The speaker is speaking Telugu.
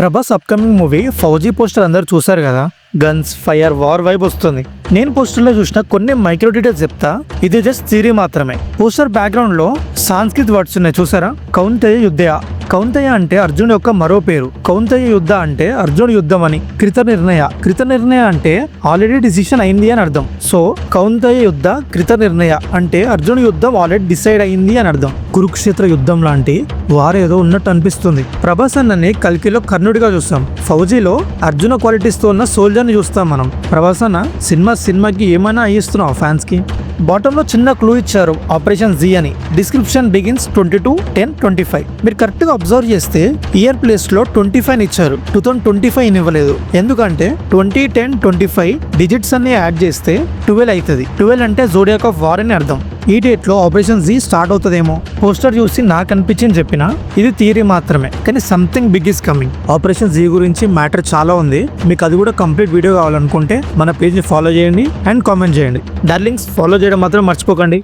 Prabhas upcoming movie fauji poster అందరూ చూసారు కదా. గన్స్, ఫైర్, వార్ వైబ్ వస్తుంది. నేను పోస్టర్ లో చూసిన కొన్ని మైక్రో డీటెయిల్స్ చెప్తా. ఇది జస్ట్ థియరీ మాత్రమే. పోస్టర్ బ్యాక్గ్రౌండ్ లో సాంస్క్రిట్ వర్డ్స్ ఉన్నాయి చూసారా. కౌంతేయ యుద్ధయ. కౌంతేయ అంటే అర్జున్ యొక్క మరో పేరు. కౌంతేయ యుద్ధ అంటే అర్జున్ యుద్ధం అని. కృత నిర్ణయ అంటే ఆల్రెడీ డిసిషన్ అయింది అని అర్థం. సో కౌంతేయ యుద్ధ కృత నిర్ణయ అంటే అర్జున్ యుద్ధం ఆల్రెడీ డిసైడ్ అయింది అని అర్థం. కురుక్షేత్ర యుద్ధం లాంటి వారేదో ఉన్నట్టు అనిపిస్తుంది. ప్రభాస్ అన్నని కల్కిలో కర్ణుడిగా చూస్తాం. ఫౌజీలో అర్జున క్వాలిటీస్ తో ఉన్న సోల్జర్ ని చూస్తాం మనం. ప్రభాస్ అన్న సినిమాకి ఏమైనా అయ్యిస్తున్నావు ఫ్యాన్స్ కి. బాటమ్ లో చిన్న క్లూ ఇచ్చారు, ఆపరేషన్ జీ అని. Description begins 22/10/25. మీరు కరెక్ట్ గా అబ్జర్వ్ చేస్తే ఇయర్ ప్లేస్ లో 25 ఇచ్చారు, 2025 ఇవ్వలేదు. ఎందుకంటే 2010-25 డిజిట్స్ అన్ని యాడ్ చేస్తే 12 అవుతుంది. 12 అంటే జోడియాక్ ఆఫ్ వార్ అని అర్థం. ఈ డేట్ లో ఆపరేషన్ జీ స్టార్ట్ అవుతుందేమో. పోస్టర్ చూసి నాకు అనిపించింది చెప్పిన, ఇది థియరీ మాత్రమే, కానీ something big is coming. Operation G గురించి మ్యాటర్ చాలా ఉంది. మీకు అది కూడా కంప్లీట్ వీడియో కావాలనుకుంటే మన పేజ్ ని ఫాలో చేయండి అండ్ కామెంట్ చేయండి. డార్లింగ్స్, ఫాలో చేయడం మాత్రం మర్చిపోకండి.